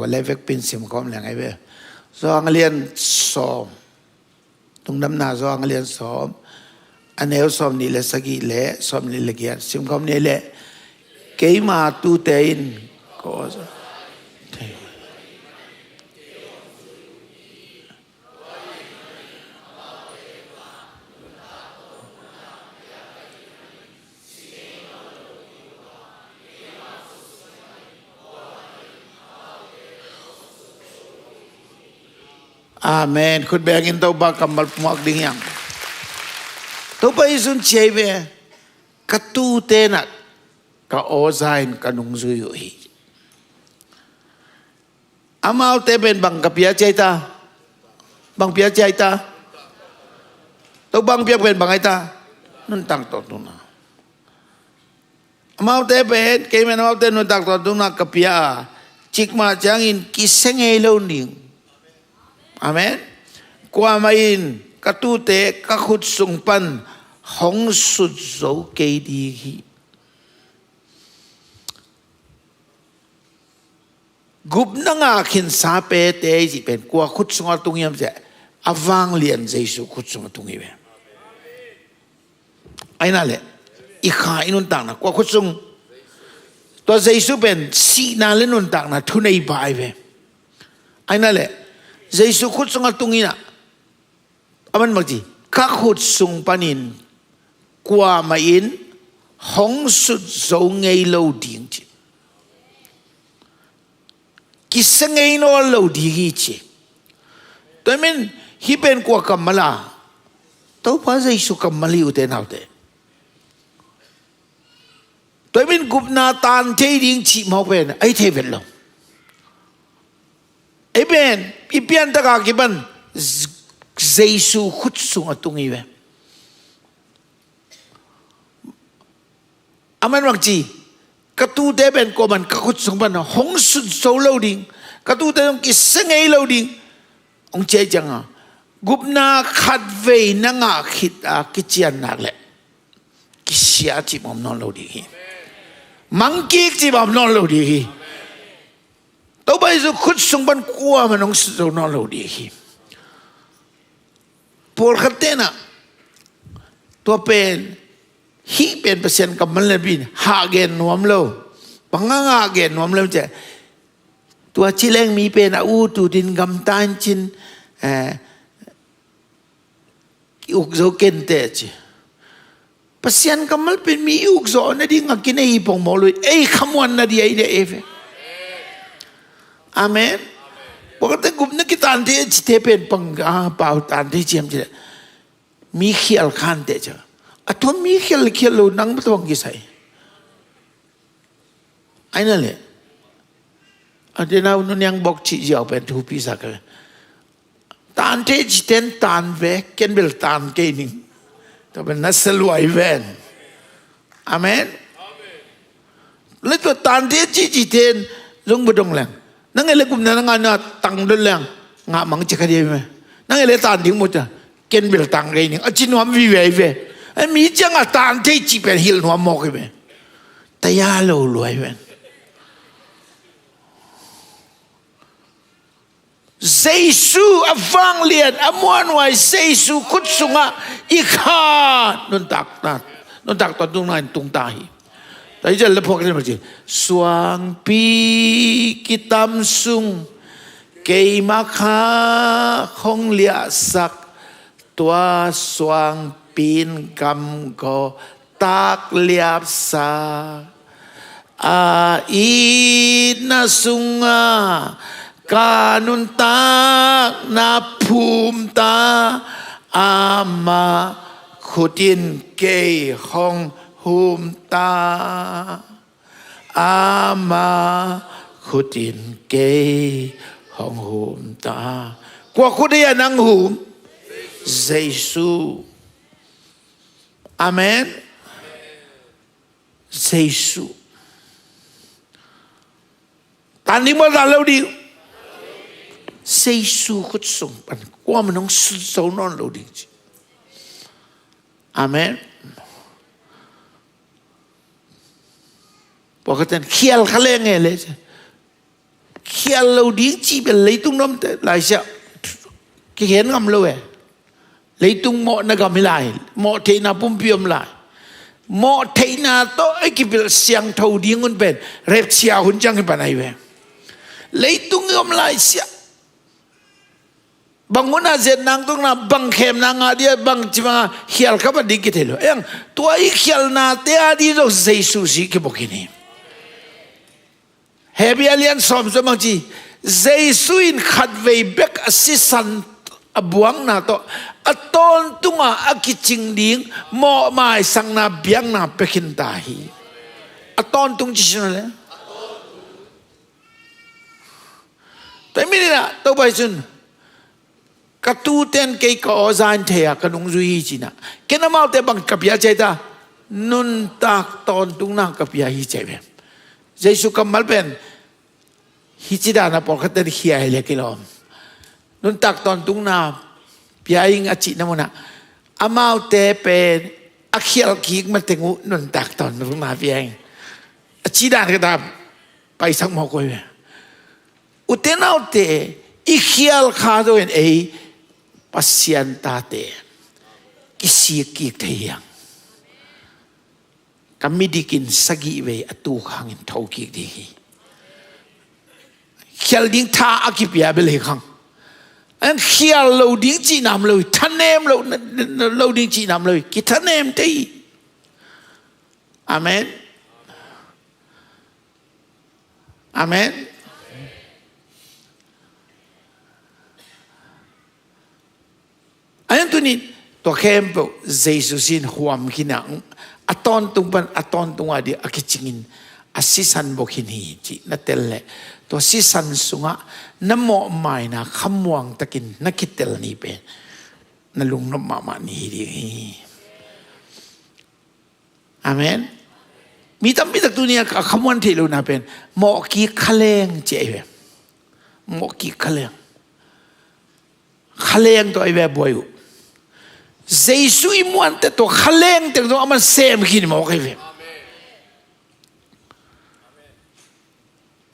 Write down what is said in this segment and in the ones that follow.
ว่าเลเวกเป็นสิมคอมแหล่งไอ้เว้ยซองเรียนสอบตรงน้ำหน้าซองเรียนสอบอันนี้สอบนี่แหละสกีเละสอบนี่แหละเกียรสิมคอมนี่แหละเกี่ยมาตูเตอินก็อาเมนคุณแบกินตัวบักกำบัลมักดิ้งยังตัวไปสุนเชยเวกัตูเตนักกับโอซายน์กับนุงซุยฮีอามาเอาเตเป็นบังกับเปียใจตาบังเปียใจตาตัวบังเปียเป็นบังไอตานุ่นตังตัวตุนะอามาเอาเตเป็นเกมันเอาเตนุ่นตังตัวตุนะกับเปียจิกมาจังอินกิเซงเอโลนิงอาเมนกว่ามาอินกตูเตกขุดสุงปันหงสุดโซเกดีฮีกุบนังอาขินซาเปเตจิเป็นกว่าขุดสุงตุงยามเจอวังเลียนเจสุขุดสุงตุงยีเวไอ้นั่นแหละอีข้าอินุนต่างนะกว่าขุดสุงตัวเจสุเป็นสีนาเลนุนต่างนะทุนไอบายเวไอ้นั่นแหละเจสุขุดสุงตุงยีน่ะอามันบางทีข้าขุดสุงปานินกว่ามาอินหงสุดโซเงยโลดิ่งจีกิสเงยโนโลดิ่งจีแต่เมื่อฮีเป็นกว่ากัมมาลาตัวพระเยซูกัมมาลีอุเทนเอาเตแต่เมื่อกุบนาตานเจดิ่งจีมาเป็นไอเทเวลล์ไอเป็นอีเปียนตะกากิบันเยซูขุดสุงตุงยีเวอามันบางทีกระตูเตเป็นกมันกระขุดสงบันหงสุดโซโลดิงกระตูเตต้องกิสเงยโลดิงองเจจังอ่ะกุบนาขัดเวนังอ่ะคิดอ่ะกิจยันนักแหละกิเสียจีบอมนอนโลดิงมังกีจีบอมนอนโลดิงตัวไปสุขุดสงบันกลัวมันองสุดโซนอนโลดิงปวดขัดเตนะตัวเป็นฮีเป็นเปอร์เซ็นต์กับมันเลยบินหาเกนนวมโลปังงาเกนนวมโลจะตัวชิเลงมีเป็นอูตูดินกำตานจินอุกโซเกนเตจเปอร์เซ็นต์กับมันเป็นมีอุกโซนั่นดิ้งกินไอ้ปงมอลุยไอ้ขมวนนั่นดีไอ้เดเอฟอาเมนปกติกลุ่มนักกีฬาที่จิตเป็นปังเป่าตานที่เจียมจิมีเขียลขันเตจอะทอมมีเขียลลูนังไม่ต้องกินใส่ไอ้นั่นแหละอันเดียวนั้นนุ่นยังบอกชี้ยาวเป็นทูปีสักเลยตานเทจิเตนตานเวกเกนเบลตานเกนิงแต่เป็นนัสลวยเวนอาเมนแล้วตัวตานเทจิเตนลงบดงแรงนั่งไงเลยกลุ่มนั้นงานน่ะตังดนแรงงามังจะคดีไหมนั่งไงเลยตานทิ้งหมดจ้ะเกนเบลตังเกนิงอจินวามวิเวเวไอ้มีจังอ่ะตานเทจิเป็นฮิลนัวมอกไปแต่ยาโลรวยเว้นเยซูอฟังเลียนอมวนไว้เยซูคุดสุงะอีข้านนตักตอนตรงนั้นตรงตาฮีแต่จะเล่าพวกนี้มาจีสวงปีกิตามสุงเกยมาคาคงเลียสักตัวสวงปีนกำก็ตักเลียบสาอีนาสุงะกานุนตานาภูมิตาอามาขุดินเกยห้องหุมตาอามาขุดินเกยห้องหุมตากว่าขุดยานังหุมเยซูอาเมนเยซูตอนนี้เมื่อเราดีเยซูขุดส่งปันกว่ามันต้องสุดโซนอนเราดีอาเมนบอกกันเขียลขะเลงเงเลย เขียนเราดิ้งจีเป็นเลยตุ้งน้ำหลายเสียเขียนงำเลยเลยตุ้งหมอนักไม่ไหลหมอเทน่าปุ่มเปียมไหลหมอเทน่าโตไอ้กิบเสียงเท่าดิ้งคนเป็นเร็บเชียหุ่นจังให้ปานไหนเว้เลยตุ้งงำไหลเสียบางคนอาจจะนั่งตรงนั้นบางเข้มนั่งอาเดียบางจีบางเขียนเข้ามาดีกิเทลเองตัวไอ้เขียนน่าเตะดีเราเจสุสิกิบอกกินี่เฮบิอาเลียนสอมสมังจีเจสุอินขัดเวเบกอสิสันอบวงนาโตอตอนตุงอากิจิงดิงหมอมาสังนาเบียงนาเปกินตาฮีอตอนตุงจิชนั่นแหละแต่ไม่ได้นะตัวไปจนกระตูเต้นเกี่ยวกับจานเทียกันนุ่งจุยจีน่ะแค่นั้นมาแต่บางกับยาใจตานุนตักตอนตุงนั่งกับยาฮิใจแบบใจสุขมัลเป็นฮิจิดานะพอเขาเต้นเขียให้เล็กกิโลนุนตักตอนตุงนั่งพี่อิงอาจินะมันนะอามาแต่เป็นอาเขียลกิกมันเต็งนุนตักตอนตุงนั่งพี่อิงอาจิดาก็ตามไปสักหมอกเลยอุเทนเอาแต่อีเขียลขาโดนpasien tate kisi kik theyang kami dikin sagi we atu khangin thau kik di khial ding tha akipia bele khang an khial lo ding chi nam lo thanem lo ding chi nam lo ki thanem te amen amenอันนั้นตัวนี้ตัวเข้มเปล่าเจสุสินหวมกินอ่ะอัตอนตุงปันอัตอนตุงอดีอากิจิงินอาศิสันบอกินีจีนั่นเตลเล่ตัวศิสันสุงะน้ำหมอใหม่นะขมวงตะกินนักคิดเตลนี่เป็นนั่นลุงน้ำมานี่ดีอาเมนมีตั้งมีตั้งตัวนี้ขมวนที่ลุงน่ะเป็นหมอกีขเลงเจ๋อหมอกีขเลงขเลงตัวไอ้แบบบอยอยู่เจสุอิมวันแต่ตัวขเลงแต่ตัวมันเซมกินหมอกไอ้แบบ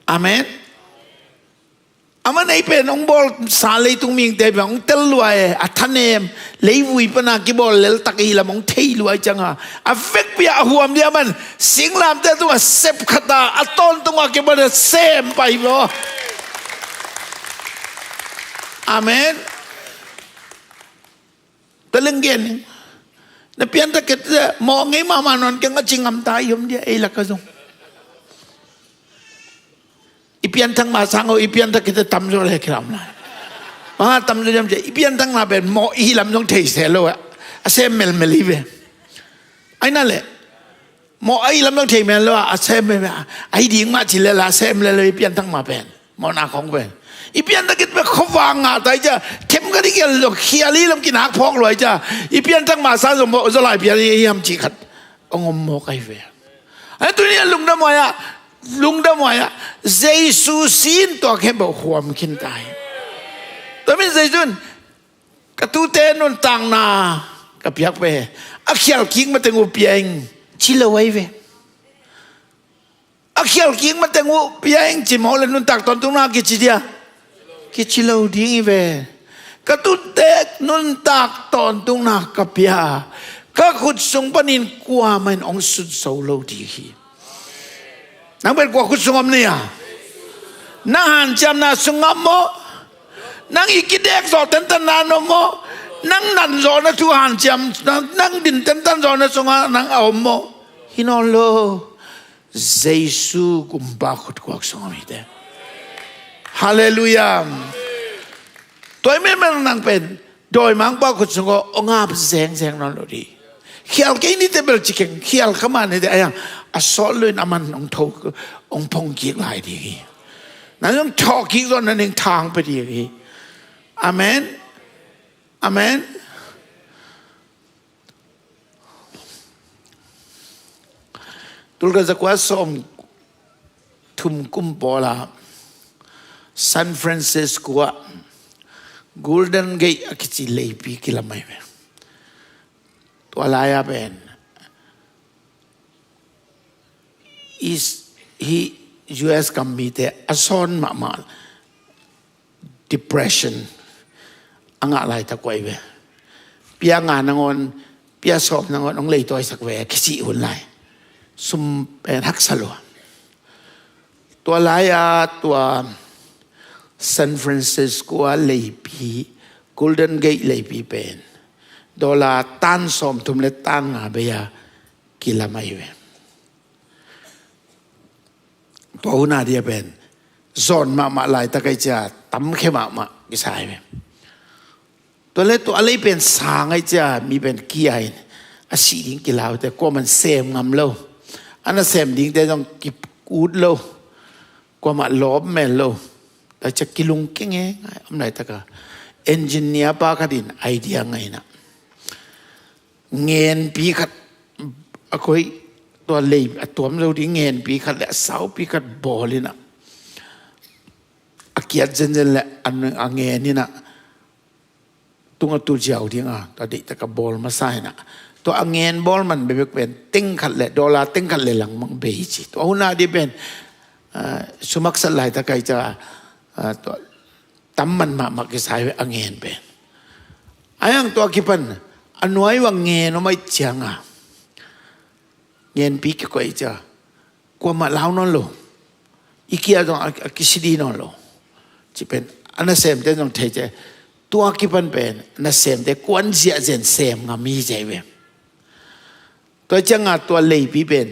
อาเมนอามันไอ้เป็นองบอลสาเลยตรงมีแต่แบบองเตลลวยอัฐเนมเลยวุยปนากิบอลเลลตักอีละมองเทยลวยจังอ่ะอัฟเฟกเปียหัวมเดียมันสิงลามแต่ตัวเซฟขตาอัตอนตัวกิบอลเซมไปบ่อาเมนแต่เรื่องเงี้ยนี่เพียงแต่เกิดมองไงมานอนกันก็จริงอำตายยมเดียไอ้ละก็ส่งอีเพียงทั้งมาสังเอาอีเพียงแต่เกิดทำอะไรกันล่ะมาทำอะไรจำใจอีเพียงทั้งมาเป็นหมออีลำต้องเทเสโลอะเซมเมลเมลีเวไอ้นั่นแหละหมอไอ้ลำต้องเทเมลโลอะเซมเมลไอ้ดิ่งมาจิเลละเซมเลยอีเพียงทั้งมาเป็นหมอนาของเป็นอีเพียงตะกิดไปเขาวางงาแต่จะเข้มก็ได้เกี่ยวกับเขียลี่ลำกินหักพอกเลยจ้ะอีเพียงทั้งมาซาสมบูรณ์จะไล่เพียงยามจีขัดองมโมกไอเวียไอ้ตัวนี้ลุงดำมวยอะเจสุสินตัวแค่บอกหัวมขินตายแต่ไม่ใช่จุนกระตูเตนุนต่างนากับยักษ์ไปอักเขียลคิงมาแต่งูเปียงชิลไว้เวอักเขียลคิงมาแต่งูเปียงจิมอลนุนตักตอนตรงนั้นกิจเดียกิจเราดิ้งเวกระตุ้นเตกนุนตักตอนตรงนักกับยาก็ขุดส่งปนินกว่ามันองสุดโซโลดีฮีนั่งเป็นกว่าขุดส่งอมเนี่ยนั่งหันจำนาส่งอมโมนั่งอีกิเด็กสอดเต็นตันนานโมนั่งนันสอนะทุหันจำนั่งดินเต็นตันสอนะส่งนั่งเอาโมฮินอลโลเจสุกุมบาขุดกว่าส่งอมอีเดฮาเลลูยาตัวไม่มันนั่งเป็นโดยมังป้าขุดสงก็องอาบแสงนอนโลดีเขียลแค่นี้เต็มเลยจิเก่งเขียลเข้ามาในแต่ยังอสอลเลยน้ำมันองทกองพงกีกหลายดีนั่นต้องชอกีกตอนนั้นเองทางไปดีอาเมนอาเมนตุลกจะกว่าสมทุมกุมปอลาSan Francisco Golden Gate akichi leipi kilamai me to alaya ben is he US กัมมีแต่อซอนมา depression อังอะไรตะกวยเวเปียงานนางอนเปียสอบนางอนองเลยตัวสักเวคิสิหุ่นไลซุมเป็นฮักสลัวตัวลายตัวซานฟรานซิสโกเลยปีโกลเด้นเกตเลยปีเป็นดอลลาร์ตันสมทุมเลตันงาเบียกิลาไม่เวตัวหัวหน้าเดียเป็นซอนมาลายตะไกจะตั้มเข้มากิสายเวตัวเล็กตัวอะไรเป็นสางไอ้จ้ามีเป็นกี่ไอ้อาชีพกิลาวแต่ก็มันเซมงำโลอันนั้นเซมดิ้งแต่ต้องกิบกูดโลก็มาล้อมแม่โลแต่จะกิลุงเก่งไงอำนาจตะกะเอนจิเนียร์ปากดินไอเดียไงนะเงินปีขัดคอยตัวเล็บตัวมันเราดิ้งเงินปีขัดและเสาปีขัดบอลเลยนะอาเกียรติเจนๆแหละอันนึงเงินนี่นะตุงตัวเจ้าที่ตอนเด็กตะกับบอลมาใส่นะตัวเงินบอลมันเป็นเต็งขัดเลยดอลลาร์เต็งขัดเลยหลังมังเบจิตัวหัวหน้าที่เป็นสมัครสลายตะไกจะตัวตั้มมันมากิสายเงินเป็นไอ้ยังตัวคิดเป็นอันน้อยว่าเงินไม่เจียงเงินปีกก็ไอ้จ้ากว่ามาเล่านอนโลอีกอย่างต้องกิสิดีนอนโลที่เป็นอันนั้นเสมแต่ต้องเทใจตัวคิดเป็นนั่นเสมแต่กวนเสียเจนเสมงามีใจเว้ตัวจังตัวเลยปีเป็น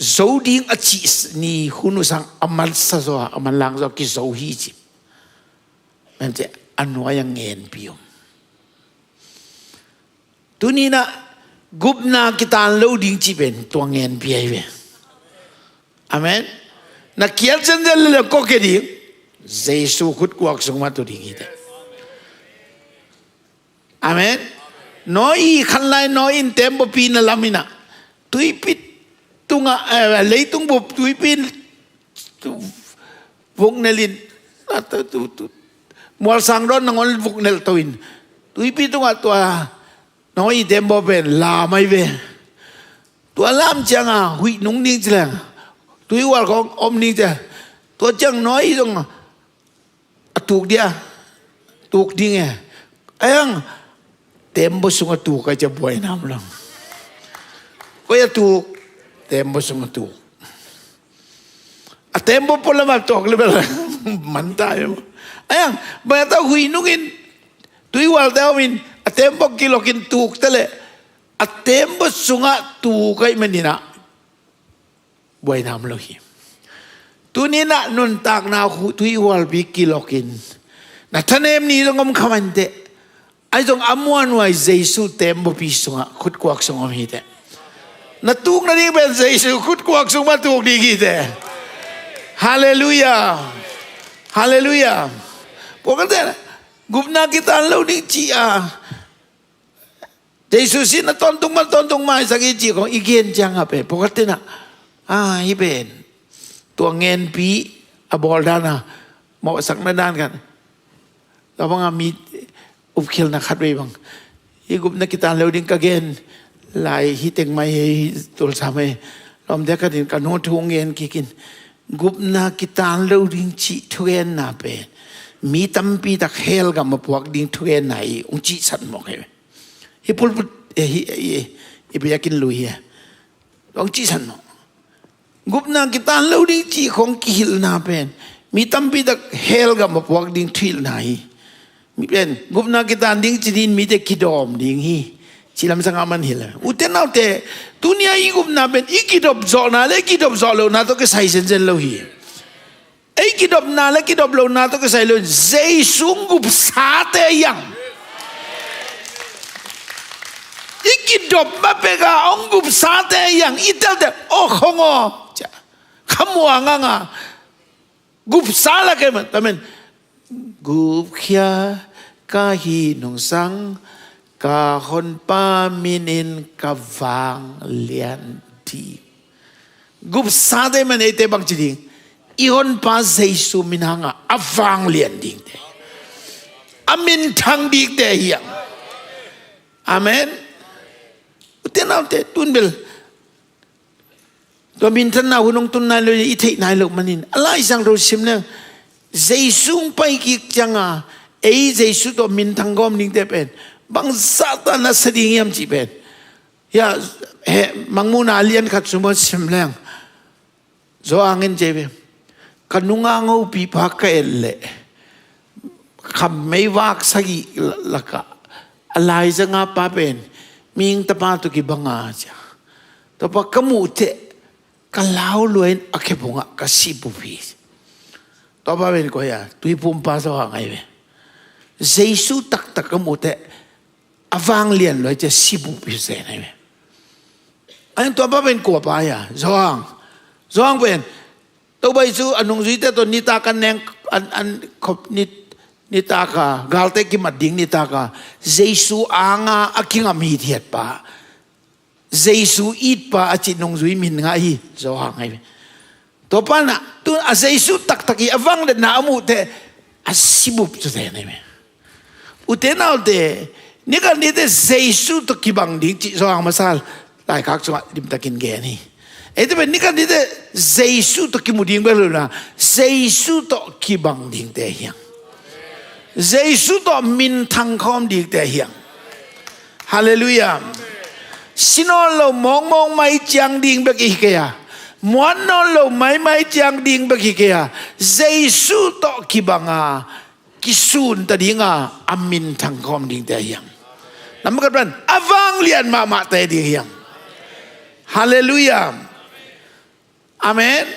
โซดิ้งอจิสนี่คุณสังอามันสะสวะอามันลังสกิโซฮีจินั่นจะอันน้อยยังเงินพิมตัวนี้นะกุบนากิตานโลดิ้งจิเป็นตัวเงินพิเวอาเมนนักเขียนเส้นเดินเลยก็แค่ดิ้งเยซูขุดกวักสงมาตัวดิ้งอีเดอาเมนน้อยขันไลน้อยอินเต็มบปีนลามินะตุยปิดtunga leitung bob tuipin vung nelin mual sangron nangol vung nel toin tuipi tunga tua noi dembo ben la mai ve tua lam changa hui nung ning chlang tui wal kong om ning cha tua chang noi dong atuk dia tuk ding ayang tembo sunga tu ka cha boy nam lang ko ya tu tempo sunga tu a tempo pula matok lebel mantayo ayang bata huinungin tuiwal tawin a tempo kilokin tuk tele a tempo sunga tu kay manina buhay nam lohi tunina nun tak na tuiwal bi kilokin na tanem ni dong kamante ay dong amuan wa Jesu tempo pi sunga kutkwak sunga hite natuk na di ben sa Yesu kut kuwag sumatuk di kita. Haleluya. Haleluya. Pokoknya gubna kita law di chia. Yesus na tontong mai sa gichi ko igen jang ape. Pokoknya iben tua ngen pi abol dana mau sak na dan kan. Tapang ami upkil na khatwe bang. Igubna kita law din kagen. ลายฮิตเองไม่ตัวสามลมเด็กกันกันโน้ตทวงเงินกินกุบนากิตานเลวดิ้งจีทเวนนาเปมีตั้มปีตะเฮลกับมาพวกดิ้งทเวนไหนองจีสันหมกเหรอฮิปุลปุฮิไปอยากกินลุยองจีสันหมกกุบนากิตานเลวดิ้งจีของกิฮิลนาเปมีตั้มปีตะเฮลกับมาพวกดิ้งทวิลไหนมีเป็นกุบนากิตานดิ้งจีดินมีแต่กิดอมดิ้งฮีsilam sang aman hila uten naute dunia igup na ben ikidop zona le kidop zolo na to ke sai sen lo hi ei kidop na le kidop lo na to ke sai lo zei sungup sate yang ikidop ma pega ongup sate yang itel de oh khongo cha khamwa nga gup sala ke tamen gup khia ka hi nong sangกาคนป้ามินินกาฟังเลียนทีกุบซาเดมันเอเตบังจีดิงอีคนป้าเจสุมินหังอาฟังเลียนดิงเตอามินทังดิกเตเฮียอาเมนอุตเนเอาเตตุนเบล ตัวมินทันนาหุ่นงตุนนายเลยอิทธินายลูกมันนินอะไรสังเราชิมเนี่ยเจสุงไปกิกจังอ่ะเจสุตัวมินทังกอมนิ่งเตเป็นบางซาตานะสดิ่งยามจีเป็นยามังมูนาเลียนขัดสมบูรณ์ชิมแรงโซอังเงินเจ็บกันนุ่งอ่างอุปีพักเอลเล่คำไม่วักสักละกะอะไรจะงาป้าเป็นมิงตะปาตุกิบังอาจ้ะแต่พอกมูเตะก็เล่าลวยอักเขปงะก็สิบุพีต่อไปเป็นก็ยาตุยปุ่มป้าสว่างไงเว้เจสุตักกมูเตะอวังเลียนเลยจะสิบุพีเสนไงเว้อันตัวป้าเป็นกัวป้ายาสว่างเป็นตัวใบสูอันนงสุยเตตัวนิตากันแนงอันขบนิตากากาลเตกิมัดดิ่งนิตากาเจสุอางาอคิงามีเทียดป้าเจสุอีดป้าอจินงสุยมินง่ายสว่างไงตัวป้าน่ะตัวเจสุตักอีอวังเดน่าอมุเตอสิบุบจุดไหนไหมอุเทนเอาเตนี่กันนี่เตเจสุตกิบังดิ่งจิสว่างมาซาลหลายครั้งสว่างดิมตะกินแกนี่itu ben ni kan dia Yesus to kimuding belu na Yesus to kibang ding te hiang Yesus to min thang khom ding te hiang hallelujah sinon lo mong mai chang ding ba ki kaya mon non lo mai chang ding ba ki kaya Yesus to kibanga kisun ta dinga amin thang khom ding te hiang namakan ban avang lian ma te ding hiang hallelujah Amen.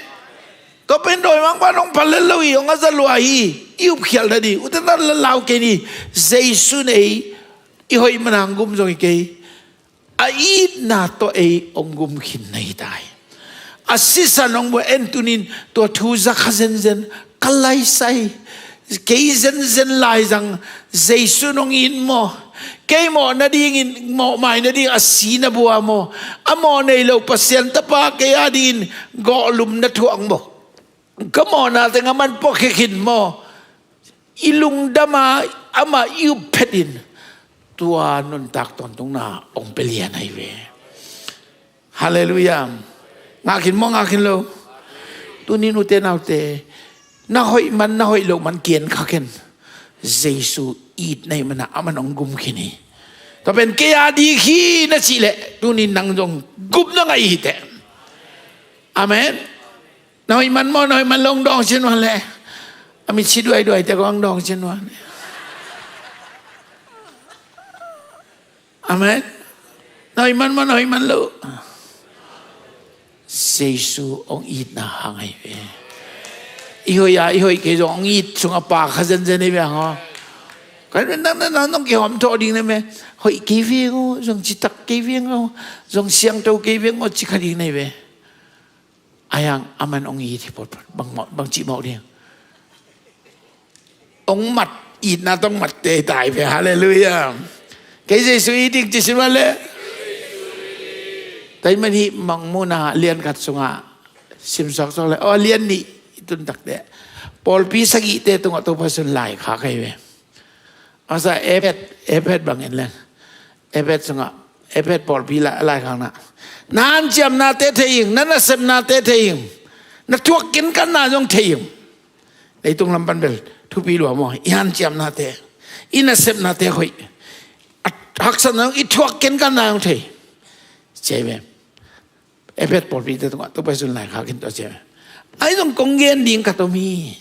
Kau pendoi mang panong palalui ang azaluahi iup khial tadi. Utan lalau kini Yesus nei ihoi menanggum zong ikei. Ait na to onggum kin nei tai. Asisa nong bo entunin to thuza khazen kalai sai. Kei zen lai zang Yesus nong in mo. Kay mo na dingin mo may na ding asina buwa mo amo na ilaw pasyenta pa kaya din golum na tuang mo kamo natin nga man po kikin mo ilung dama ama iupedin tuwa nun takton tong na ong pelian ay we hallelujah ngakin lo tunin uten aute nahoy lo man kien kaken Yesus it na man aman ang gumkini. Tapen kaya di ki na sile tunin nang dong gup na nga ite. Amen. Nahoy man long dong sinwan le. Amit si duay te ko ang dong sinwan. Amen. Nahoy man lo. Yesus ong it na hangay be. Ihoy kayo ong it sunga pa kasan ni be ho. Kaya nang kihom to ding na me hoi kiving o zong citak kiving o zong siang to kiving o cikading na be ayang aman ong iti pot bang ci mau dia ong mat it na tong mat te tai be hallelujah kay Yesus iting ci sinwale tay man hi mang muna lian kat sunga simsak so le o lian ni itun tak de Paul pi sagi te tung to pasun lai kha kai be Asa epet bangin lang epet sunga epet Paul pila lai kang na nan jam na te theying nan asem na te theying na tuak kin kan na jong theying dei tung lampan bel thu pi lo mo yan jam na te in asem na te hoi hak san nang I tuak kin kan na jong they chebe epet Paul pi te tung to pa sun lai kha kin to chebe ai jong kong gen ding ka to mi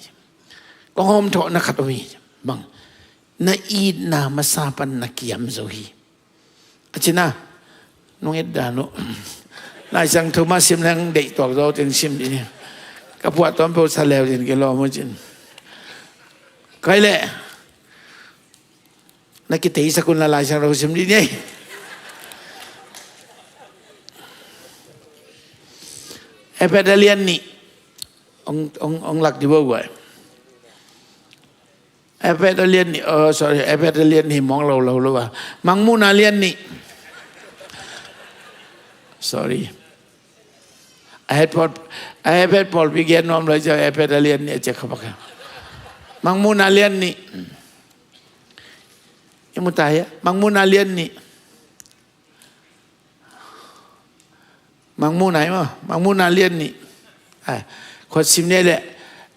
kong hom tho na ka to mi bang na id na masapan na kiyam zohi. Achina nung edano na isang tumasim lang date talk daw ting sim din. Kapwa ton po sa lew din kilo mo din. Kaile nakita isa kun lalay sang raw sim din eh. Epedalian ni ong lak di bawah. Epedalian ni epedalian ni mong law mang muna lian ni sorry I had Paul begin nom la ja epedalian ni cek apa mang muna lian ni imutaya mang muna lian ni มังมูไหนมั้งมังมูนาเลียนนี่คนสิมเนี่ยแหละ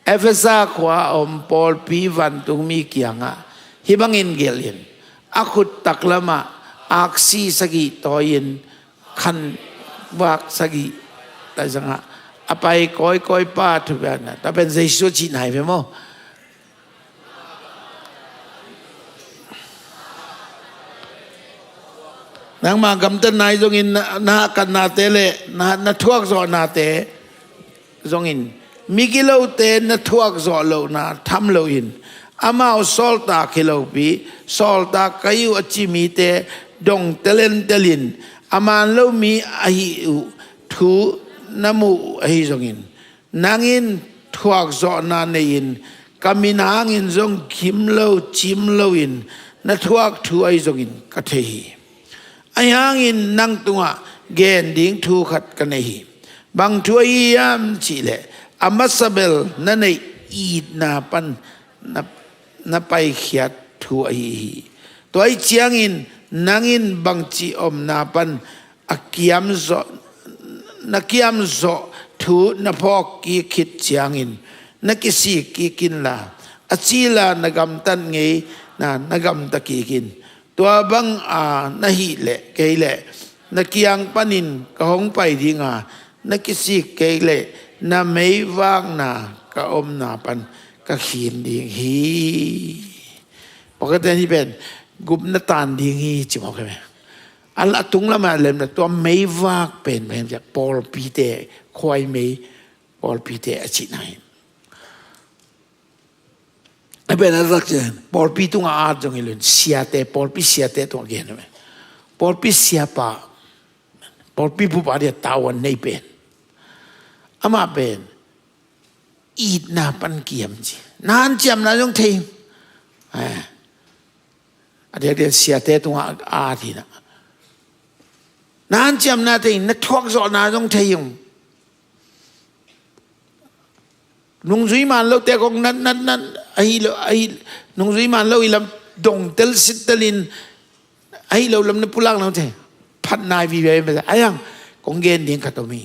เอฟเอซ่าขวาอมปอลปีวันตุงมีเกียงฮิบังอินเกลียนอาคุดตักละมาอักซีสกีตอยินคันวักสกีแต่สังอไปก้อยป้าทุกอย่างนะแต่เป็นใจสุจิไหนไปมั้งนังมากำตันนายจงอินนากันนาเตเลนาทวกจอนาเตจงอินมิกิโลเตนาทวกจอโลนาทำโลอินอามาเอาซอลตาคิโลปีซอลตากัยอจิมีเตดงเตเลนเตลินอามาโลมีอหิอุทูนามูอหิจงอินนางอินทวกจอนาเนอินกามินางอินจงคิมโลจิมโลอินนาทวกทูไอจงอินกัทเฮีไอ้หางอินนั่งตัวเกณฑ์ดิ้งทูขัดกันในหิบางทัวยยามจีเลอามัสเบลนั่นในอีดนาปันนับไปเขียดทัวหิตัวไอ้เจียงอินนั่งอินบางจีอมนาปันอักยามโซนักยามโซทูนับพอกกีคิดเจียงอินนักสิกีกินลาอจีลานกำตันไงนักำตะกีกินตัวบังนาฮิเละเกยเละนักยังปนินกะหงไปดีงานักสิเกยเละนาไม่ว่างนากะอมนาปันกะขีนดีฮีปกตินี่เป็นกุบนตานดีฮีจิบอกไหมอันละตุงละมาเล่มนะตัวไม่ว่างเป็นแบบจากปอลปีเตควายไม่ปอลปีเตอจิไหนไอ้เป็นอะไรสักอย่างปอลปีตุงอาจงเรื่องเสียเตปอลปีเสียเตตัวเงี้ยนะปอลปีเสียป่ะปอลปีผู้บาดเจ็บตาวันไม่เป็นอามาเป็นอีดนาปันเกียมจีนานเจียมนาจงทิ้งเดี๋ยวเสียเตตัวอาทีนะนานเจียมนาทิ้งนักทวกสอนนาจงทิ้งนุ่งซุยมันเราแต่ของนั้นไอ้นุ่งซุยมันเราอีลำดงเตลสิตลินไอ้เราลำนั้นพุลังเราเถอะพัดนายวิเวไปไอ้ยังกงเกณฑ์เดียงขัดมี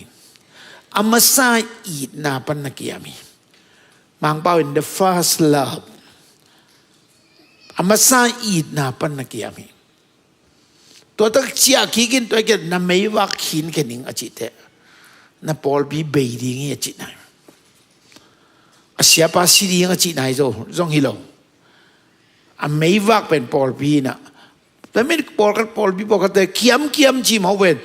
อามาซาอีดนาปันนักเกียมีมังเป้า in the first love อามาซาอีดนาปันนักเกียมีตัวตักเชียขี้กินตัวเกิดน้ำไม่วักขินแค่นิ่งอจิตเตน้ำปอลบีเบย์ดิ้งอจิตนะsiapa siri yang cik nai zo zong hilo amei vak pen pol pi na tapi pol pi pol kata kiam ji mau pen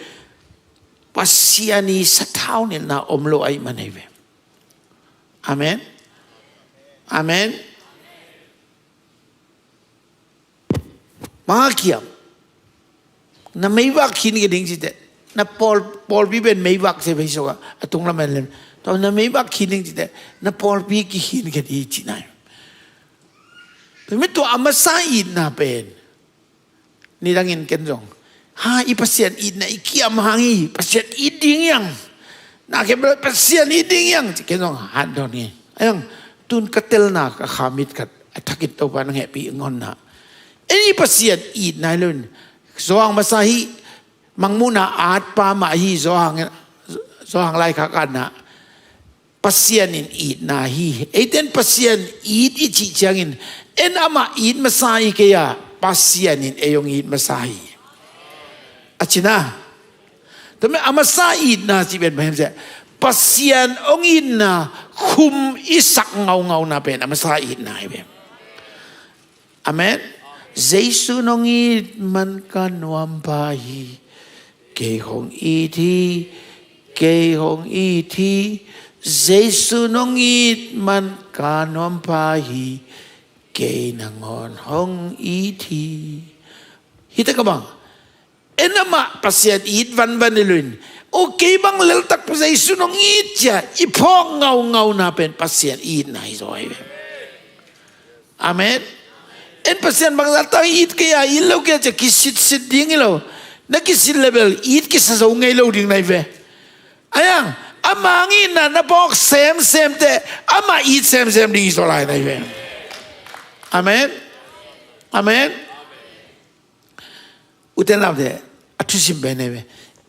pasiani satau ni na omlo ai manai ve amen amen ma kiam na mei vak khin ke ding jite na pol pi pen mei vak se be so ka atung la men lenตอนนั้นไม่บักขินจริงๆนะพอลปีกิขินกันดีจีน่าเป็นไม่ตัวอามาซาอินนะเป็นนี่ดังเงินกันจงหาอีพัศยันอินนะอีขี้ยมหางอีพัศยันอินดิ้งยังน่าเก็บพัศยันอินดิ้งยังจะกันจงหันตอนนี้ยังตุนกัตเตลนักขามิดกัดทักิตตัวปานแห่ปีงอนนะไอ้พัศยันอินนายลุนสว่างมาซาฮีมังมุนาอาดปามาฮีสว่างไรขักันนะpasien in eat na hi eten pasien eat ichi changin en ama eat masai ke ya pasien in eyong eat masai achina tome ama sa eat na si ben bhem se pasien ong in na khum isak ngau na ben ama sa eat na be amen jesu nong eat man kan wam pa hi ke hong iti ke hong iti Jesu nong it man kanom pahi kay nangon hong iti. Hita ka bang? Enama pasyan it van nilun. Okay bang laltak pa sa Jesu nong it siya. Ipong ngaw na pen pasyan it na isoy. Amen? En pasyan bang laltak it kaya ilaw kaya siya kisit ding ilaw. Nakisit level it kisa sa ungay ilaw ding na ibe. Ayang. Amangin na napok same te ama eat same ding isolay na ibe. Amen. Amen. Uten lam de atusim benebe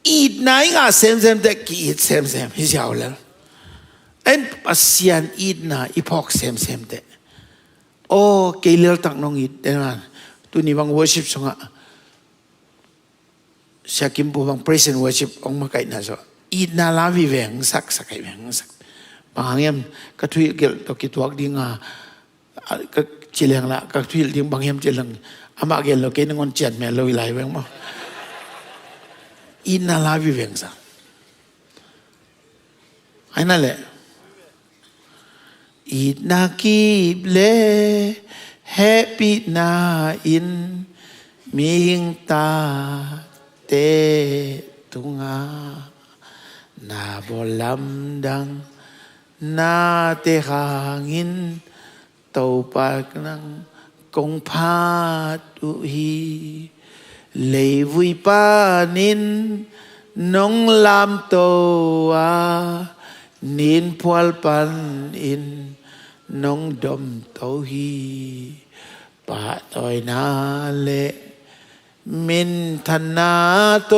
อีดไหนงาเซมแต่กีดเซมฮิเจ้าแล้วเอ็นปัสยันอีดนาอีพอกเซมแต่โอ้เกลียวตักน้องอีดเดี๋ยวนั้นตัวนี้บาง worship สงะชักิมปูบาง praise and worship องมาไก่น่ะจ้ะอีดนาลาวิเวงสักไก่เวงสักบางอย่างกระทุยเกลตกิตวักดิ้งก็เจริญละกระทุยดิ้งบางอย่างเจริญอามาเกลเราเกนงอนเจียนแม่เราวิไลเวงมั้งอีดนาลาวิเวงสักไอ้นั่นแหละอีดนากีบเลแฮปปี้นาอินมิงตาเตตุงานาบอลำดังนาเตหางินเตาปากนังกงพาตุฮีเลยวุยปานินน้องลำโตวานินพวลปันอินน้องดมเตาฮีปะตอยนาเลมินธนาโต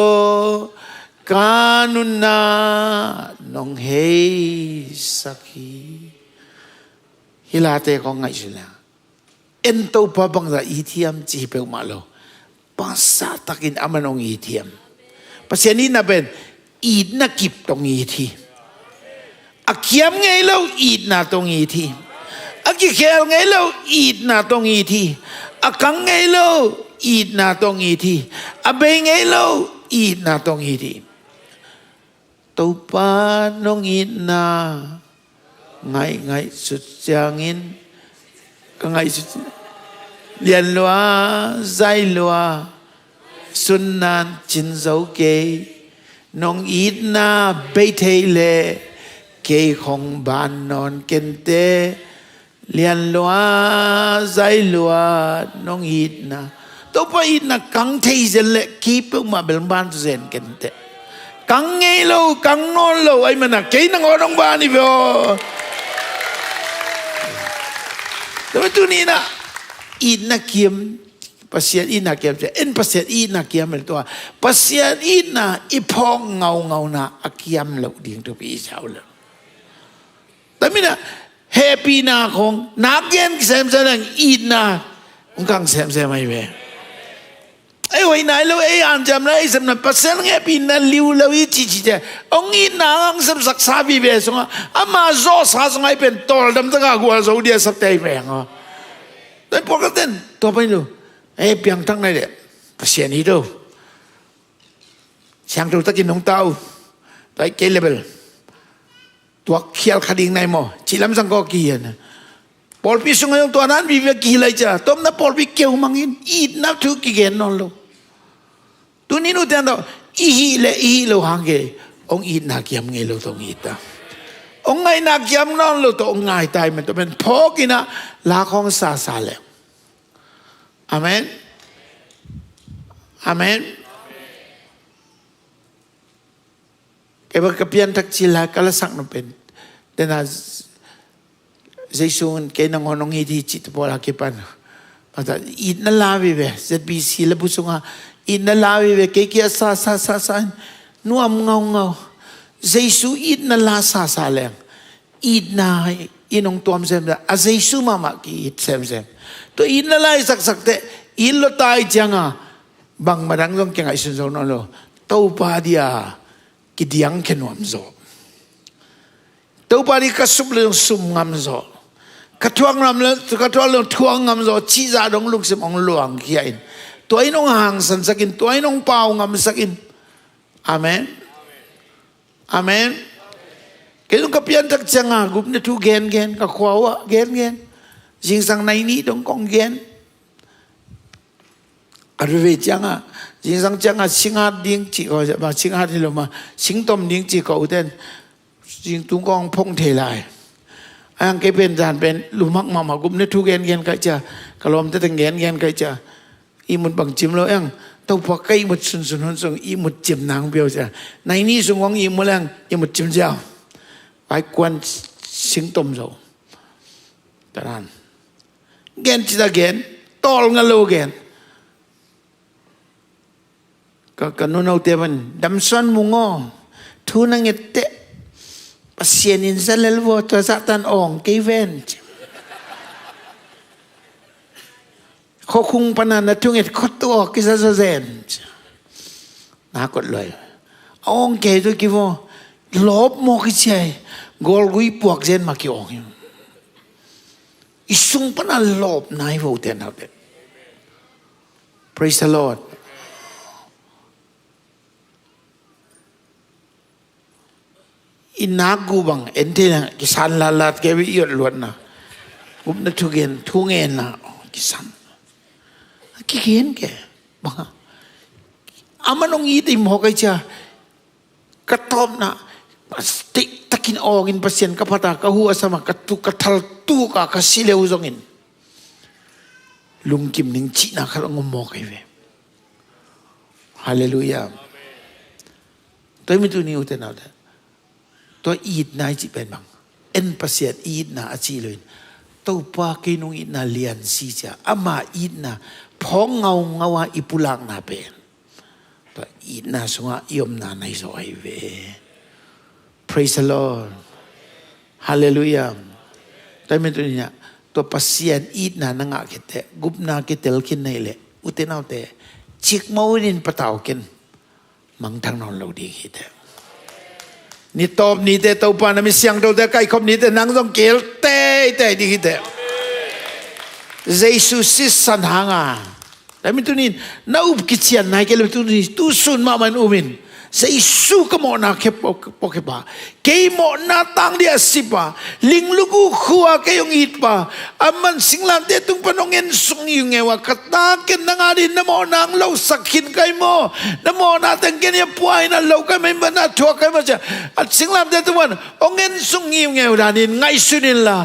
กานุนาน้องเฮสักฮีฮิลาเตของไงสิล่ะเอ็นโตปะบังซาอีเทียมจีเปลมาโลปัสสาตักินอามันองอีเทียมปัสยานี้น่ะเป็นอีดนักกิบตรงอีทีอักเขียมไงเล่าอีดนาตรงอีทีอักเขียมไงเล่าอีดนาตรงอีทีอักขังไงเล่าอีดนาตรงอีทีอับเบงไงเล่าอีดนาตรงอีทีตัวปานองอีดนาไงสุดจางอินก็ไงสุดเลียนลัวใจลัวสุนนันจินเจ้าเกน้องอีดนาเบเทเลเกของบ้านนอนเกนเตเลียนลัวใจลัวน้องอีดนาตัวไปอีดนากังเทเจเลกีเปิมาเบลบ้านเซนเกนเตกังเงโลกังนอนโลไอ้มันน่ะเกนังอน้องบ้านนี่เว้ยแต่ว่าตัวนี้นะอีดนักเกียมปัสยาอีนักเกียมจะเอ็นปัสยาอีนักเกียมเป็นตัวปัสยาอีน่ะอีพองเงานะอักเกียมเหล่าดิ่งตัวพี่เจ้าเลยแต่ไม่นะเฮปีนาของนักเกียนเซมเซนอีน่ะองค์กังเซมไม่เว้ไอ้วันไหนเราไอ้อันจำได้ไอ้สำนักปัสยาเฮปีนาลิวเราอีจีเจองค์อีน่ะองค์สมศักดิ์สาบีเวสงฆ์อามาโซสาสงฆ์เป็นตอลดำตะกากวัวโซเดียสักเตยแฝงอ่ะแต่พวกนั้นตัวไปดูไอ้เพียงทั้งนั้นเลยภาษานี้ดูช่างตัวตะกินน้องเต้าตัวเกลเลเบลตัวเขียลคดีในหม้อชิลำสังก็กี่นะพอลพิสุงยังตัวนั้นวิเวกี่เลยจ้ะต้มน้ำพอลพิเกี่ยวมังอินอีดนับทุกกี่เกนนอนโลตัวนี้นู่นเดียนตัวอีโลหางเกองอีดนักยำเงโลตรงอีดตาองไงนักยำนอนโลตัวองไงตายมันตัวเป็นพอกินะลาของซาเลอาเมนอาเมนแกบอกกับเพียนทักจิลากาลสักนั่นเป็นแต่น่าเจสุนแกนั่งงงฮีจิตพอลาเก็ปันมาแต่อินนั่นลาวิเวเซบีซีเลบุสุงาอินนั่นลาวิเวเกกี้ซานัวมเงาเจสุอินนั่นลาซาแรงอินนาอินองตัวมเซมเดอาเจสุมากีอิเซมตัวอินนั่นลาสักแต่อินโลตายจังอ่ะบางมาดังต้องเก่งไอ้สุนทรนั่นโลตัวปาดียกิดยังแค่นวมโซตัวปาดีก็สุบเรื่องสุมงามโซกระทวงงามเลยกระทวงเรื่องทวงงามโซชีจาดงลูกสมองหลวงเขียนตัวไอ้น้องห่างสันสักินตัวไอ้น้องเปล่างามสักินอาเมนอาเมนเกี่ยวกับเพียนทักจังอ่ะกุบเนี่ยทุกเกนกับขวาวเกนจริงสังในนี้ต้องกองเกนอารเวจังอ่ะจริงสังจังอ่ะสิงหาดิ้งจีก็จะมาสิงหาที่เรามาสิงตมดิ้งจีก็อุดเด่นจริงตุ้งกองพงเทลายอันเก็เป็นจานเป็นลุมักมากุมเนี่ยทุกเกนก็จะกลมแต่ตั้งเกนก็จะอีมุดบังจิมเราเองตัวพอใกล้มุดสุนส่งอีมุดจิมนางเบียวจ้ะในนี้ส่งของอีมุดแรงอีมุดจิมเจ้าไปกวนสิงตมเราแต่นั้นเกนจีตาเกนตอลงันโลเกน Kanu nau te man damson mungo thu na ngete pasien in zalel vo to satan ong ke ven kho khung pana na thu nget khot to ki sa so zen na kot loi ong ke to ki vo lob mo ki chai gol gui puak zen ma ki ong isung pana lob nai vo te na te. Praise the Lord. Inagu bang ente na kisan lalat ke wi yot luat na gup na tugen tungen na kisan kigen ke bang amanong itim ho kai cha katop na pasti takin ogin pasien kapata ka hu asama katu kathal tu ka kasile uzongin lungkim ning chi na khal ngom kai ve hallelujah toy mi tu ni uten naตัวอีดนายจิเป็นบังเอ็นประเสริฐอีดนาอาชีเลยตัวปากินงอีดนาเลียนซีจ้าอามาอีดนาพ้องเงาว่าอิปุลังนาเป็นตัวอีดนาสงะยมนาในซอยเว praise the Lord hallelujah แต่เมื่อตัวนี้ตัวประเสริฐอีดนานังอาเกตกุบนาเกตลกินในเละอุตนาเตชิกมาวินปะเตากินมังทางนอนเราดีคิดนี่ตอบนี่แต่ตัวปานะมีเสียงตัวแต่ใกล้คมนี่แต่นางต้องเกลเต้ดีคิดแต่เยซูสิสันหางาแต่มีตัวนี้น่าอุบกิจเชียนนายเกลตัวนี้ตู้สุนมามันอุมินเยซูก็มอนาเก็บปอกเก็บปะเกยมอนาตังเดียสิปะลิงลูกขัวเกยงอิดปะอามันสิงลานเตตุงปนองเงินสงยุงเงวะกตาเกนนางอาดินนโมนางเล่าสักขินไกโมนโมนาตังเกนยป่วยนั่นเล่าไกไม่บรรดาทัวไกมาจ้ะสิงลานเตตุวันองเงินสงยุงเงวดานินไงสุนินละ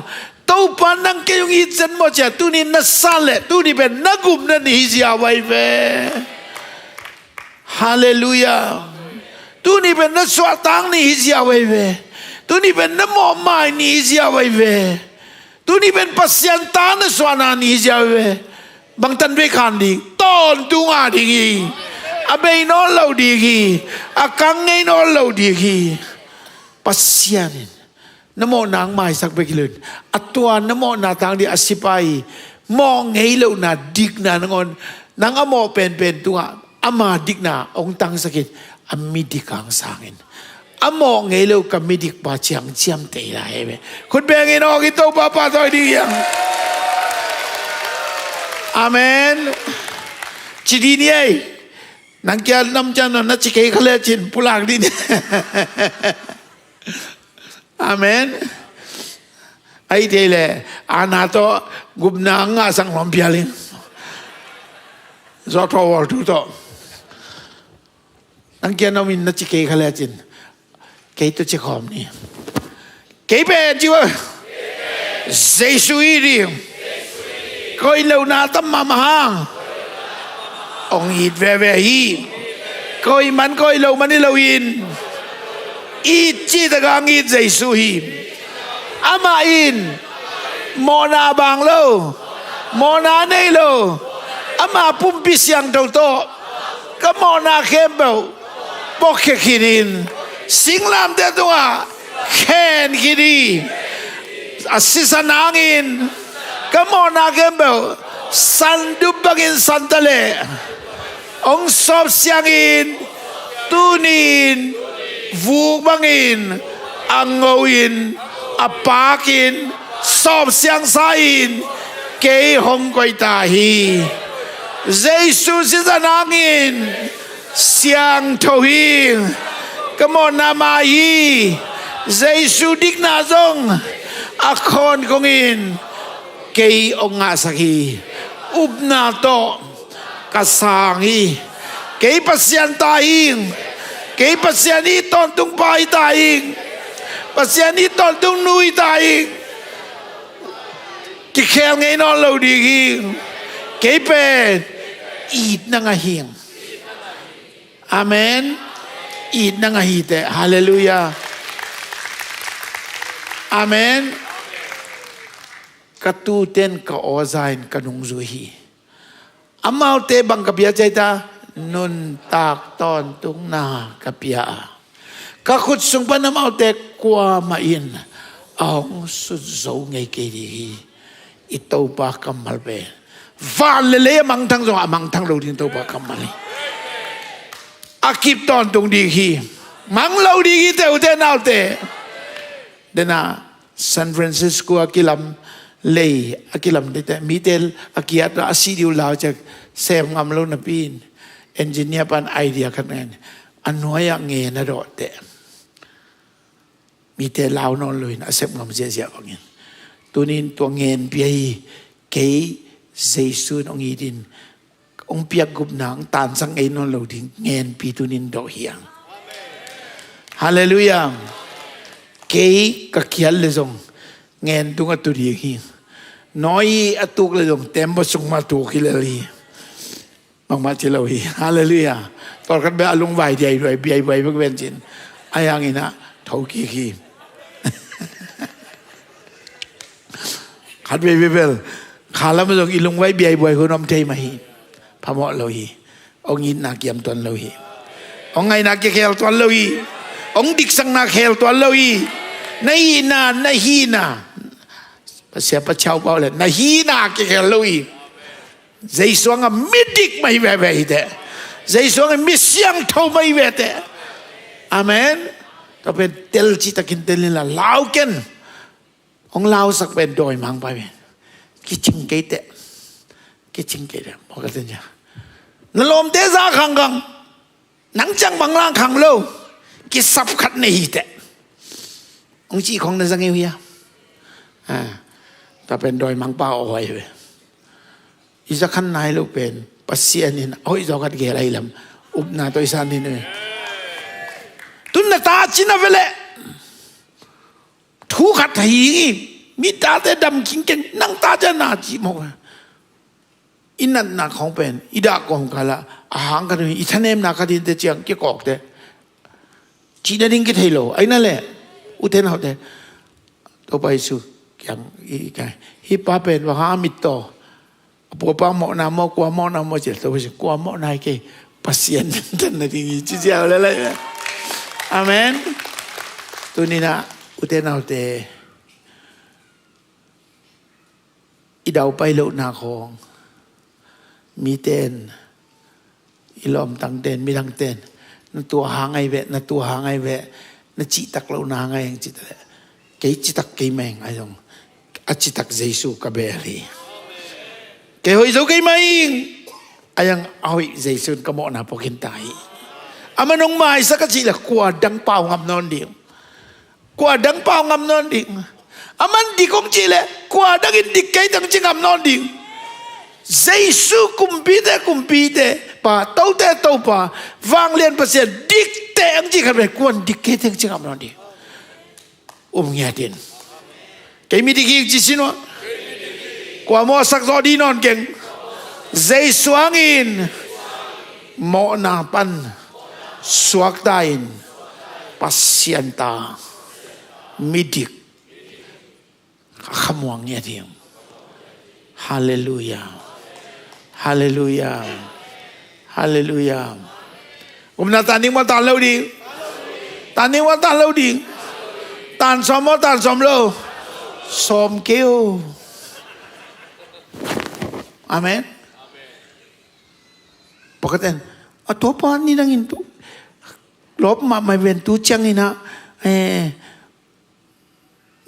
ตัวปานังเกยงอิดเซนโมจ้ะตุนินนัสซาเลตุนิเป็นนักุมนันฮิจิอาไวเวฮาเลลูยาtu ni ben na swa tang ni hizia wei ve tu ni ben na mo mai ni hizia wei ve tu ni ben pasien ta na swa na ni hizia ve bang tan ve khan di ton tu nga di gi abe no lo di gi akang ngai no lo di gi pasien na mo nang mai sak be kilun atwa na mo na tang di asipai mo ngai lo na dik na ngon nang amo pen tu nga ama dik na ong tang sakit amidik ang sangin amo ngelo kamidik pa chiang chiam te la ebe kun bengin og ito papa toy di yang amen chidi ni ai nang kya nam chan na chike khale chin pulang di amen ai de le anato gubna nga sang lom pialin zo to wor tu to anh kia nó mình nó chỉ kể khai lên trên kể tôi chỉ khom nè kể về chưa giê xu đi coi lâu na tâm mà hang ông ít về hi coi man coi lâu man đi lâu in ít chỉ ta gang ít giê xu hi ama in mona bang lâu mona này lâu ama pumpi siang đầu to cái mona khem bảo bốc kinin sing lam te tua khen kini asisan angin kamona gembel sandu bagin santale ong sop siangin tunin vu bangin angowin apakin sop siang sain ke hong koi tahi Jesus sisan angin siang tohi kamon namai Jesu dik na zong akon kongin kay onga saki ubna to kasangi kay pasyan taing kay pasyan iton tung pai taing pasyan iton tung nui taing kikhel ngay no lo diging kay pen it na nga hing amen ít năng hite hallelujah amen katu ten ka ozain kanung zuhi amal te bang kapia chaita นุนตากตอนตุงนากับยาก็ขุดสงปนเอาแต่กว่ามาอินเอาสุดโซไงเกดีอิตาปากำมัลเบฟาเลเลมังทั้งสองมังทั้งเราดินตัวปากำมัลอากิบตอนตรงดีฮีมังเราดีฮีแต่อุเทนเอาแต่เดน่าซานฟรานซิสโกอากิลัมเลยอากิลัมเดแต่มีเตลอากิยัตอาซีดิวลาวจากเซมงามโลนปีนเอนจิเนียร์ปันไอเดียกันนั่นอันน้อยอย่างเงี้ยนะดอแต่มีแต่ลาวนอนเลยนะเซมงามเสียๆบางอย่างตัวนี้ตัวเงินเปียเกยเจสุนองอีดินองเปียกุบหนังตานสังเอนอนเราถึงเงินปีตัวนี้ดอกเฮียงฮาเลลูยาเกยกักยันเลยจงเงินตุงอัตุดีฮีน้อยอัตุกเลยจงเต็มบสุงมาตุกิเลยมังมาเจลวีฮาเลลูยาตอนกันไปอารมณ์ไหวใจด้วยเบียไหวพวกเวนจินไอ้ยังไงนะเท่ากี่ขีขัดเวเบลขาแล้วมันต้องอีลงไว้เบียไหวคนน้ำใจมาฮีพระหมอเราฮีองยินนักเกี่ยมตัวเราฮีองไงนักเกี่ยมตัวเราฮีองดิกสังนักเกี่ยมตัวเราฮีในนาในฮีนาภาษาพระเจ้าบอกเลยในฮีนาเกี่ยมเราฮีใจสวงมิดิกไม่เวเดใจสวงมิเสียงเท่าไม่เวเดอาเมนถ้าเป็นเตลจิตกินเตลินละลาวกันองลาวสักเป็นโดยมังไปกิจิงเกตกิจิงเกตบอกกันจ้ะนั่นลมเตซ่าขังกังนังจังบังล่างขังโลกิสับขัดในหิตองจีของนั่นสังเงียถ้าเป็นโดยมังป้าเอาไว้เลยอีจะขันนายลูกเป็นปัสเซียนินโอ้ยจะกัดเกลัยลำอุบนาตัวอีสานนี่เนี่ยตุนตาจินาเวลทุกขัดหีมีตาแต่ดำกินกันนั่งตาจะนาจีมองอินันนาของเป็นอิดากองกาละอาหารกันอีท่านเอ็มนาคดีเตจียงเกี่ยกอกเตจีนดิ้งกิเทโลไอ้นั่นแหละอุเทนเอาเตตัวไปสู่อย่างอีกไงฮิปาเป็นว่าหามิตโตปัวป้าหมอนาหมอกว่าหมอนาหมอเจ็ดตัวไปกว่าหมอนายเกปัสเซียนท่านนาทีจีเจ้าอะไรอาเมนตัวนี้นะอุเทนเอาเตอีดาวไปโลนาคองมีเต้นอีลอมตั้งเต้นมีทั้งเต้นนั่นตัวหางไอเวะนั่นตัวหางไอเวะนั่นจิตักโลนาไงยังจิตเลยเกยจิตักเกยแมงไอ้ตรงอาจิตักเจสุกับเบลีเกยหอยโซเกยไม่ไอ้ยังเอาเจสุนกับหมอนาพอกินตายอามันองไม้สักจิละกว่าดังเป่างำนอนเดียวกว่าดังเป่างำนอนเดียวอามันดีคงจิเลยกว่าดังอินดิเกยดังจิงำนอนเดียวเจสุคุมปีเตป่าเต้าเตเต้าป่าวางเลียนเปอร์เซ็นต์ดิกเตอังจิกันไปกวนดิเกยดังจิงำนอนเดียวเงียดินเกยมีดิกิจิสินวะกว่าหมอสักจอดีนอนเก่งเจสวงอินหมอนาปันสวกได้อินปัสเซียนตามิดิกขมวงเงียดิมฮาเลลูยาฮาเลลูยาฮาเลลูยาผมนาตานิ่งว่าตานเล่าดีตานิ่งว่าตานเล่าดีตานสมว่าตานสมเล่าสมเกี้ยวอาเมนปกติอัตัวปานนี่นั่งอินตุลบมาไม่เว้นตุจังนี่นะ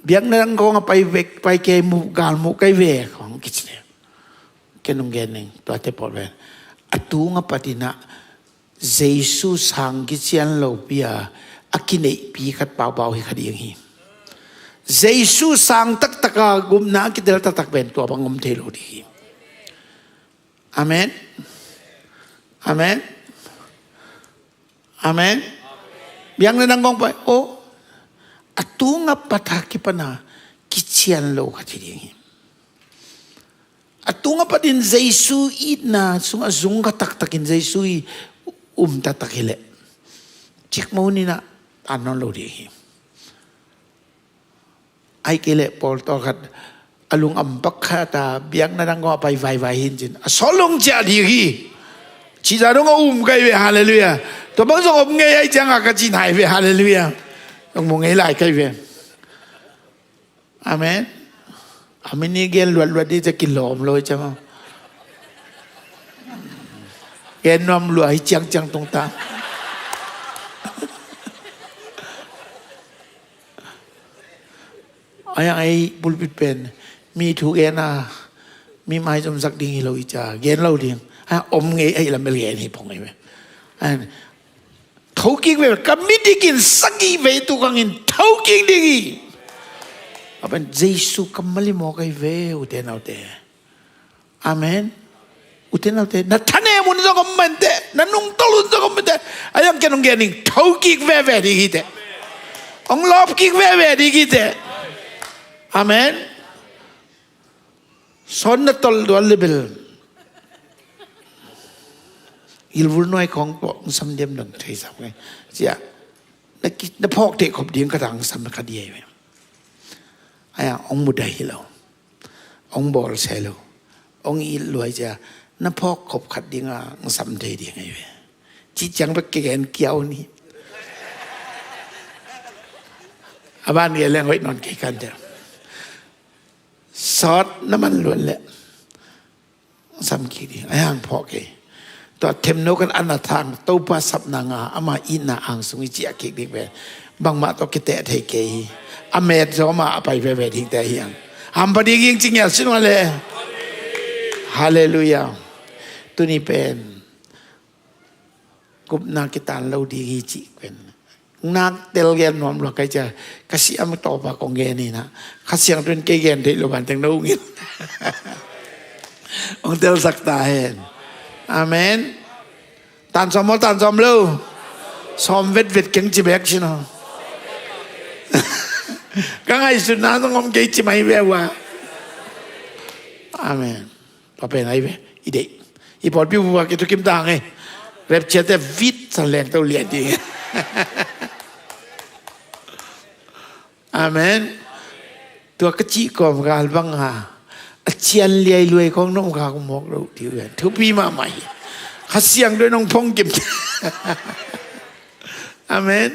เบียงนั่งก็ไปเวกไปเกมุกาลมุกไกเวของกิจเนี่ยแค่นงเกนึงตัวเทปอลเวนอัตัวงปฏินะเจสุสังกิจยันโลปียอากินเอปีขัดเบาๆให้คดีอย่างนี้เจสุสังตักตะกากุมนากิเดลตักเป็นตัวบังงมเทโลดีอาเมนอาเมนอาเมนyang nanang kong pa atunga pataki pa na kitsian lo katiri atunga pa din Jesu na sunga zunga taktakin Jesu tatakile cik mo ni na tanon lo di ay kile Paul tokat alung ambak kata biang nanang kong pa vai jin solong jadi chỉ ra đông ông cái về hallelujah tôi bao giờ ông nghe ai chẳng cái gì này về hallelujah ông muốn nghe lại cái về amen amenนี่เกณฑ์ล้วนๆที่จะกินหลอมเลยใช่ไหมเกณฑ์นอมล้วนให้จังตรงตาไอ้บุลปิดเป็นมีถูกเอ็นะมีไม้จมสักดิ่งเราอีจ่าเกณฑ์เราดิ่งอมเงยไอ้ละไม่เลี้ยนี่พงไงไหมทุกิงเวก็ไม่ได้กินสักกี่เวตุกังอินทุกิงดีกี่เอาเป็นเยซูก็ไม่ได้มองไอ้เวอุเทนเอาเตอาเมนอุเทนเอาเตนัทธเนมุนจะก็มันเตนันนุ่งตลุนจะก็มันเตไอ้ยังแกนุ่งแกนิ่งทุกิงเวดีกี่เตองลอบกิงเวดีกี่เตอาเมนสอนนัตตลดวลเลเบลอิลวุลน้อยของปองสำเดียมหนึ่งใช่สักไงเจ้านักพอกเด็กขบเดียงกระดังสำคัญใหญ่ไหมไอ้องมุดได้เราองบอลใช่เราองอิลรวยจะนักพอกขบขัดเดียงสำเดียงไงเว้ยจิจังไปเกณฑ์เกี่ยวนี่อาบ้านเรียนเรื่องไว้นอนกี่กันเดียวซอสน้ำมันล้วนแหละสำคัญดีไอ้ห่างพอเกตัวเทมโนกันอันนาทางตัวภาษาหนังอามาอินนาอังสุงิจิอากิดิเวบางมาตัวกิเตะเทเกยอเมริกามาไปเวทิ้งแต่เฮียงฮัมพอดีจริงๆอย่างสิ่งอะไรฮาเลลูยาตัวนี้เป็นกุบนากิตานเราดีจิเป็นนักเตลเกนนอมเราใครจะkasih amต่อปากของเกนี่นะkasih yangเป็นเกนที่เราบันทึกนู้งินองเตลสักตาเห็นอาเมนตันสมตันสมลูสมเวทเก่งจีเบกชิโนก็ไงสุดนั้นต้องงมเกจิไม่เววะอาเมนพอเป็นไงเวอีเด็กอีพอดพี่บัวกิตุกิมต่างไงเร็บเชื่อแต่วิทย์สันแรงตัวเรียนดีอาเมนตัวกระจิกอมกาลบังฮาเชียนเลี้ยรวยของน้องข้าก็มองเราที่อื่นทุกปีมาใหม่ข้าเสียงด้วยน้องพงกิมอาเมน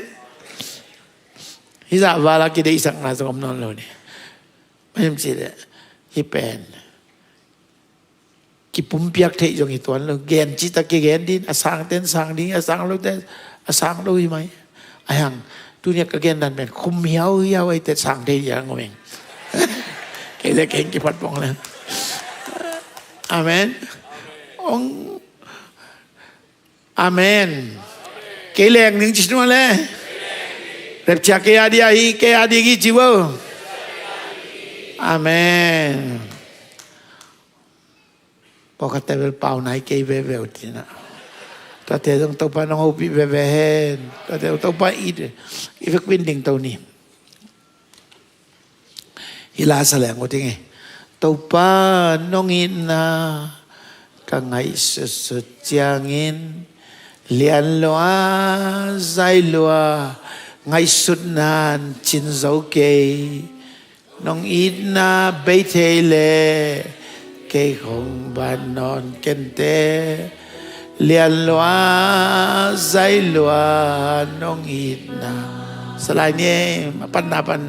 ฮิซาบาลากิเดอิสังนาสกมนอนเราเนี่ยไม่ใช่สิเลยฮิเป็นกิปุ่มเปียกเทยงอีตัวเราเกณฑ์จิตตะเกณฑ์ดินอสังเต้นสังดินอสังเราเต้นอสังเราไหมไอ้ยังตัวเนี้ยก็เกณฑ์นั่นเป็นคุมเหี่ยวไอ้แต่สังเทียงเองเกล้เก่งกี่พัดบองเลยอาเมนองอาเมนเกล้หนึ่งจิตมาเลยเร็บจากเกียดีอาฮีเกียดีกี่จิวอาเมนพอเขาแต่เป็นเป่าไหนเกยเวเวทีนะตัวเธอต้องตัวปน้องอุบิเวเวเฮนตัวเธอต้องไปอีกวินดิ่งตัวนี้ฮิลาแสลงว่าที่ไงตัวป้าน้องอินนะกังไงสุดๆจางอินเลียนลัวใจลัวไงสุดนานจินเจ้าเกยน้องอินนะเบเทเลเกยของบ้านนอนเกันเตเลียนลัวใจลัวน้องอินนะสลายนี้มาปันนาปัน